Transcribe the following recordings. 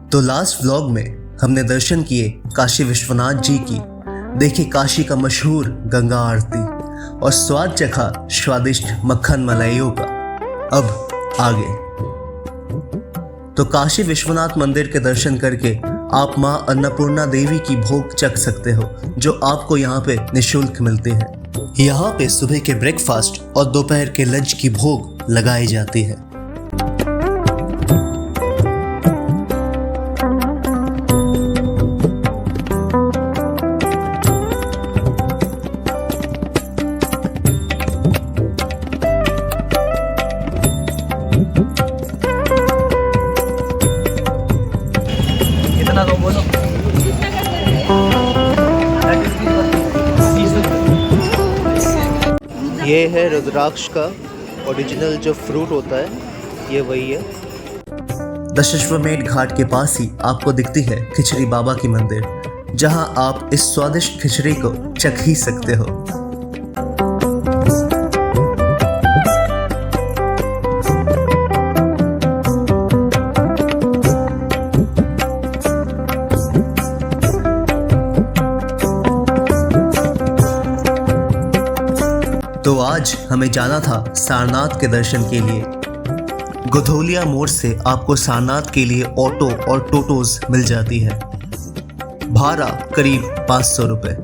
तो last vlog में हमने दर्शन किए काशी विश्वनाथ जी की, देखी काशी का मशहूर गंगा आरती और स्वाद चखा स्वादिष्ट मक्खन मलाइयों का। अब आगे तो काशी विश्वनाथ मंदिर के दर्शन करके आप मां अन्नपूर्णा देवी की भोग चख सकते हो, जो आपको यहाँ पे निशुल्क मिलती है। यहाँ पे सुबह के ब्रेकफास्ट और दोपहर के लंच की भोग लगाई जाती है। ये है रुद्राक्ष का ओरिजिनल जो फ्रूट होता है, ये वही है। दशाश्वमेध घाट के पास ही आपको दिखती है खिचड़ी बाबा की मंदिर, जहां आप इस स्वादिष्ट खिचड़ी को चख ही सकते हो। तो आज हमें जाना था सारनाथ के दर्शन के लिए। गोधौलिया मोड़ से आपको सारनाथ के लिए ऑटो और टोटोज मिल जाती है। भाड़ा करीब 500 रुपये।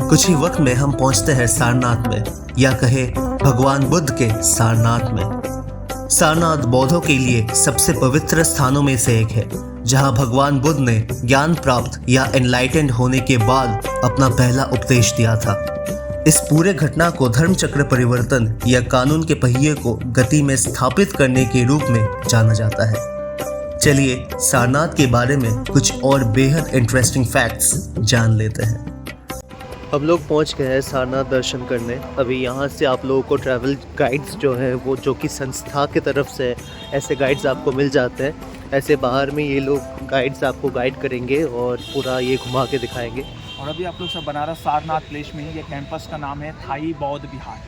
कुछ ही वक्त में हम पहुंचते हैं सारनाथ में, या कहे भगवान बुद्ध के सारनाथ में। सारनाथ बौद्धों के लिए सबसे पवित्र स्थानों में से एक है, जहां भगवान बुद्ध ने ज्ञान प्राप्त या एनलाइटेंड होने के बाद अपना पहला उपदेश दिया था। इस पूरे घटना को धर्म चक्र परिवर्तन या कानून के पहिए को गति में स्थापित करने के रूप में जाना जाता है। चलिए सारनाथ के बारे में कुछ और बेहद इंटरेस्टिंग फैक्ट्स जान लेते हैं। हम लोग पहुंच गए हैं सारनाथ दर्शन करने। अभी यहाँ से आप लोगों को ट्रैवल गाइड्स जो है वो, जो कि संस्था की तरफ से ऐसे गाइड्स आपको मिल जाते हैं। ऐसे बाहर में ये लोग गाइड्स आपको गाइड करेंगे और पूरा ये घुमा के दिखाएंगे। और अभी आप लोग सब बनारस सारनाथ प्लेस में ही, ये कैंपस का नाम है थाई बौद्ध विहार।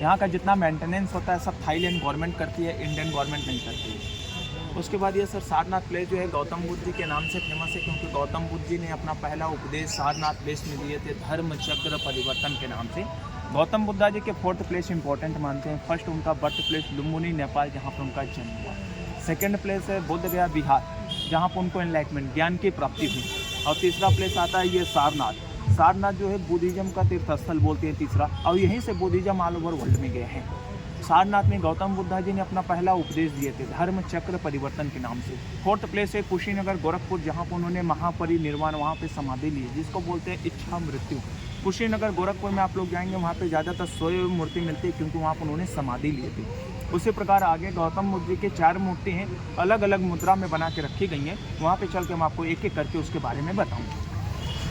यहाँ का जितना मेंटेनेंस होता है सब थाईलैंड गवर्नमेंट करती है, इंडियन गवर्नमेंट नहीं करती है। उसके बाद ये सर सारनाथ प्लेस जो है गौतम बुद्ध जी के नाम से फेमस है, क्योंकि गौतम बुद्ध जी ने अपना पहला उपदेश सारनाथ प्लेस में दिए थे, धर्म चक्र परिवर्तन के नाम से। गौतम बुद्धा जी के 4th प्लेस इंपॉर्टेंट मानते हैं। फर्स्ट उनका बर्थ प्लेस लुम्बिनी नेपाल, जहाँ पर उनका जन्म हुआ। सेकेंड प्लेस है बोध गया बिहार, जहाँ पर उनको एनलाइटमेंट ज्ञान की प्राप्ति हुई। और तीसरा प्लेस आता है ये सारनाथ। सारनाथ जो है बुद्धिज्म का तीर्थस्थल बोलते हैं तीसरा, और यहीं से बुद्धिज्म ऑल ओवर वर्ल्ड में गए हैं। सारनाथ में गौतम बुद्धा जी ने अपना पहला उपदेश दिए थे, धर्म चक्र परिवर्तन के नाम से। 4th प्लेस है कुशीनगर गोरखपुर, जहाँ पर उन्होंने महापरिनिर्वाण, वहाँ पे समाधि ली, जिसको बोलते हैं इच्छा मृत्यु। कुशीनगर गोरखपुर में आप लोग जाएंगे, वहाँ पे ज़्यादातर सोए हुए मूर्ति मिलती है, क्योंकि वहाँ पर उन्होंने समाधि लिए थे। उसी प्रकार आगे गौतम बुद्ध जी के 4 मूर्ति हैं, अलग अलग मुद्रा में बना के रखी गई हैं। वहाँ पर चल के मैं आपको एक एक करके उसके बारे में बताऊँगा।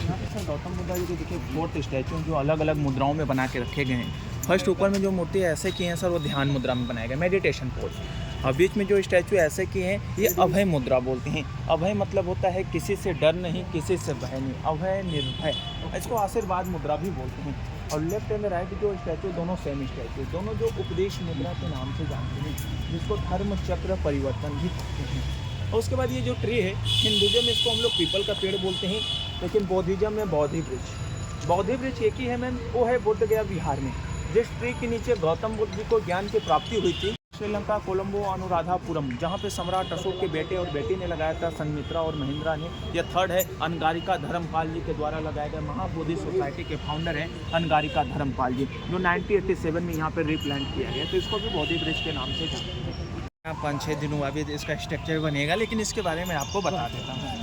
यहाँ पे सर गौतम बुद्ध जी के देखिए 4th स्टैचू जो अलग अलग मुद्राओं में बना के रखे गए हैं। फर्स्ट ऊपर में जो मूर्ति ऐसे की हैं सर, वो ध्यान मुद्रा में बनाए गए, मेडिटेशन पोज। और बीच में जो स्टैचू ऐसे की हैं, ये अभय मुद्रा बोलते हैं। अभय मतलब होता है किसी से डर नहीं, किसी से भय नहीं, अभय निर्भय। इसको आशीर्वाद मुद्रा भी बोलते हैं। और लेफ्ट एंड राइट जो स्टैचू, दोनों सेम स्टैचू, दोनों जो उपदेश मुद्रा के नाम से जानते हैं, जिसको धर्म चक्र परिवर्तन भी कहते हैं। और उसके बाद ये जो ट्री है, हिंदुज़म में इसको हम लोग पीपल का पेड़ बोलते हैं, लेकिन बौद्धिज्म में बोधि वृक्ष। बोधि वृक्ष एक ही है मैम, वो है बोध गया बिहार में, जिस ट्री के नीचे गौतम बुद्ध जी को ज्ञान की प्राप्ति हुई थी। श्रीलंका कोलंबो अनुराधापुरम, जहाँ पे सम्राट अशोक के बेटे और बेटी ने लगाया था, संमित्रा और महिंद्रा ने। यह 3rd है अनगारिका धर्मपाल जी के द्वारा लगाया गया। महाबोधि सोसाइटी के फाउंडर हैं अनगारिका धर्मपाल जी, जो 1987 में यहाँ पर रिप्लांट किया गया। तो इसको भी बोधि वृक्ष के नाम से जानते हैं। 5-6 दिनों अभी इसका स्ट्रक्चर बनेगा, लेकिन इसके बारे में आपको बता देता हूँ।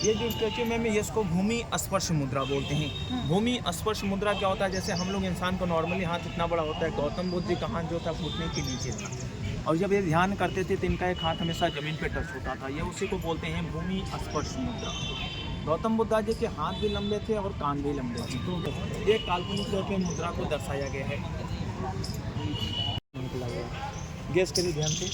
ये जो स्टैचू में ये इसको भूमि स्पर्श मुद्रा बोलते हैं। भूमि स्पर्श मुद्रा क्या होता है? जैसे हम लोग इंसान को नॉर्मली हाथ इतना बड़ा होता है, गौतम बुद्ध जी का हाथ जो था घुटने के नीचे था, और जब ये ध्यान करते थे तो इनका एक हाथ हमेशा जमीन पे टच होता था। ये उसी को बोलते हैं भूमि स्पर्श मुद्रा। गौतम बुद्ध जी के हाथ भी लंबे थे और कान भी लंबे थे। तो ये काल्पनिक तौर पर मुद्रा को दर्शाया गया है। गेस करिए ध्यान से।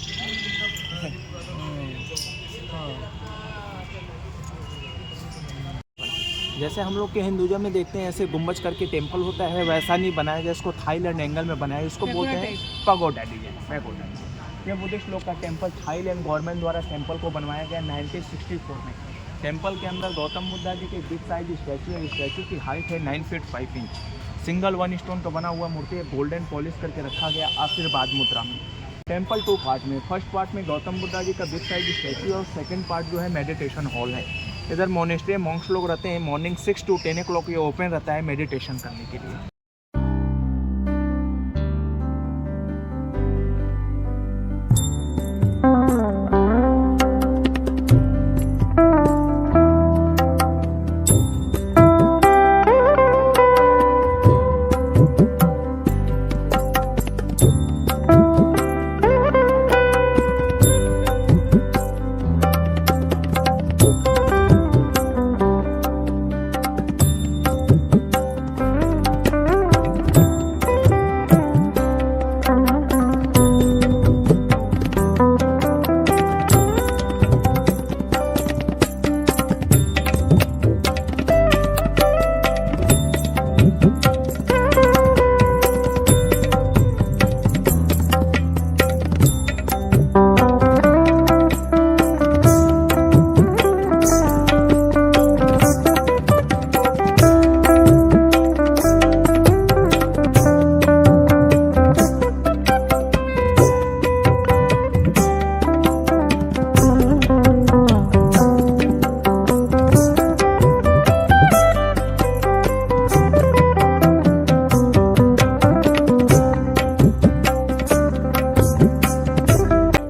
जैसे हम लोग के हिंदुज़म में देखते हैं ऐसे गुम्बज करके टेम्पल होता है, वैसा नहीं बनाया गया, इसको थाईलैंड एंगल में बनाया, इसको बोलते हैं पगोडा डिजाइन। ये बुद्धिस्ट लोग का टेम्पल थाईलैंड गवर्नमेंट द्वारा टेम्पल को बनवाया गया 1964 में। टेम्पल के अंदर गौतम बुद्धा जी के बिग साइज स्टैचू है। स्टैचू की हाइट है 9 फीट 5 इंच। सिंगल 1 स्टोन का बना हुआ मूर्ति है, गोल्डन पॉलिश करके रखा गया आशीर्वाद मुद्रा में। टेम्पल 2 पार्ट में, फर्स्ट पार्ट में गौतम बुद्धा जी का बिग साइज स्टैचू है और सेकंड पार्ट जो है मेडिटेशन हॉल है। इधर मोनेस्ट्री मॉन्क्स लोग रहते हैं। मॉर्निंग 6 to 10 o'clock ये ओपन रहता है मेडिटेशन करने के लिए।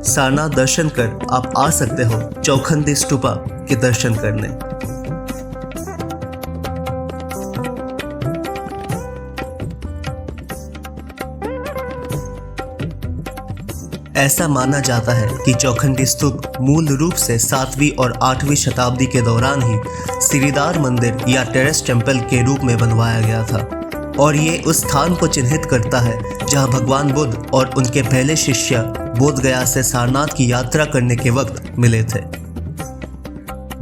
सारनाथ दर्शन कर आप आ सकते हो चौखंडी स्तूपा के दर्शन करने। ऐसा माना जाता है कि चौखंडी स्तूप मूल रूप से 7वीं और 8वीं शताब्दी के दौरान ही सिरीदार मंदिर या टेरेस टेम्पल के रूप में बनवाया गया था और ये उस स्थान को चिन्हित करता है जहां भगवान बुद्ध और उनके पहले शिष्य बोध गया से सारनाथ की यात्रा करने के वक्त मिले थे।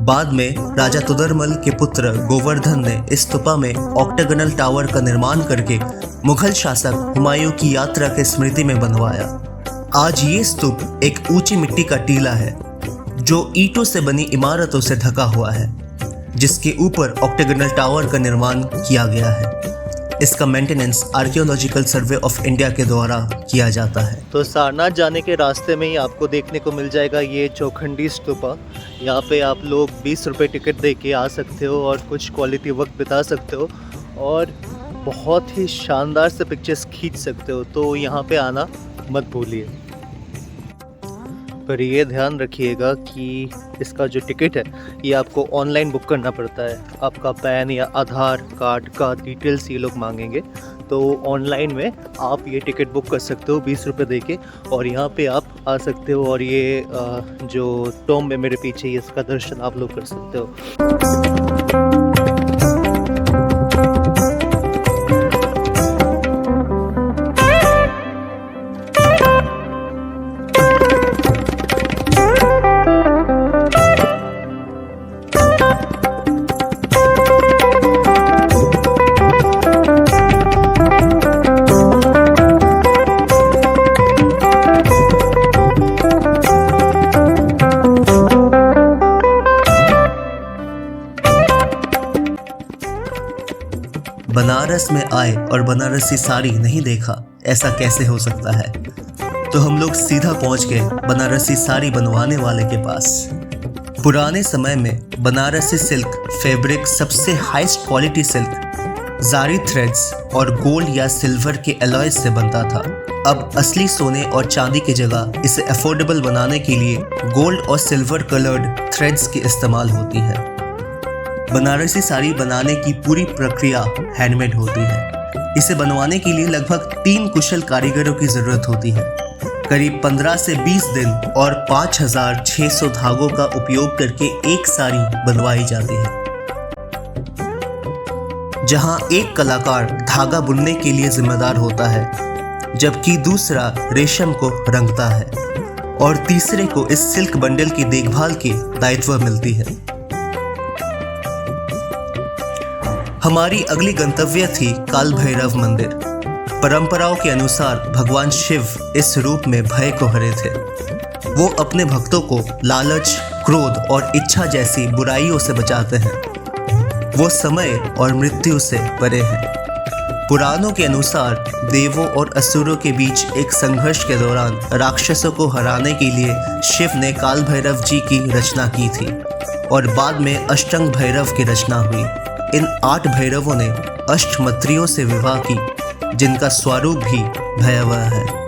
बाद में राजा तुदरमल के पुत्र गोवर्धन ने इस स्तूपा में ऑक्टागोनल टावर का निर्माण करके मुगल शासक हुमायूं की यात्रा के स्मृति में बनवाया। आज ये स्तूप एक ऊंची मिट्टी का टीला है जो ईंटों से बनी इमारतों से ढका हुआ है, जिसके ऊपर ऑक्टागोनल टावर का निर्माण किया गया है। इसका maintenance archaeological survey of India के द्वारा किया जाता है। तो सारनाथ जाने के रास्ते में ही आपको देखने को मिल जाएगा ये चौखंडी स्तूपा। यहाँ पे आप लोग 20 रुपये टिकट दे के आ सकते हो और कुछ क्वालिटी वक्त बिता सकते हो और बहुत ही शानदार से पिक्चर्स खींच सकते हो। तो यहाँ पे आना मत भूलिए। पर ये ध्यान रखिएगा कि इसका जो टिकट है ये आपको ऑनलाइन बुक करना पड़ता है। आपका पैन या आधार कार्ड का डिटेल्स ये लोग मांगेंगे, तो ऑनलाइन में आप ये टिकट बुक कर सकते हो 20 रुपये दे के और यहाँ पे आप आ सकते हो और ये जो टॉम है मेरे पीछे इसका दर्शन आप लोग कर सकते हो। बनारस में आए और बनारसी साड़ी नहीं देखा, ऐसा कैसे हो सकता है? तो हम लोग सीधा पहुंच गए बनारसी साड़ी बनवाने वाले के पास। पुराने समय में बनारसी सिल्क फैब्रिक सबसे हाईएस्ट क्वालिटी सिल्क जारी थ्रेड्स और गोल्ड या सिल्वर के एलॉय से बनता था। अब असली सोने और चांदी की जगह इसे अफोर्डेबल बनाने के लिए गोल्ड और सिल्वर कलर्ड थ्रेड्स की इस्तेमाल होती है। बनारसी साड़ी बनाने की पूरी प्रक्रिया हैंडमेड होती है। इसे बनवाने के लिए लगभग 3 कुशल कारीगरों की जरूरत होती है। करीब 15 से 20 दिन और 5600 धागों का उपयोग करके एक साड़ी बनवाई जाती है। जहां एक कलाकार धागा बुनने के लिए जिम्मेदार होता है, जबकि दूसरा रेशम को रंगता है और तीसरे को इस सिल्क बंडल की देखभाल की दायित्व मिलती है। हमारी अगली गंतव्य थी काल भैरव मंदिर। परंपराओं के अनुसार भगवान शिव इस रूप में भय को हरे थे। वो अपने भक्तों को लालच, क्रोध और इच्छा जैसी बुराइयों से बचाते हैं। वो समय और मृत्यु से परे हैं। पुराणों के अनुसार देवों और असुरों के बीच एक संघर्ष के दौरान राक्षसों को हराने के लिए शिव ने काल भैरव जी की रचना की थी और बाद में अष्टंग भैरव की रचना हुई। इन 8 भैरवों ने अष्टमत्रियों से विवाह की, जिनका स्वरूप भी भयावह है।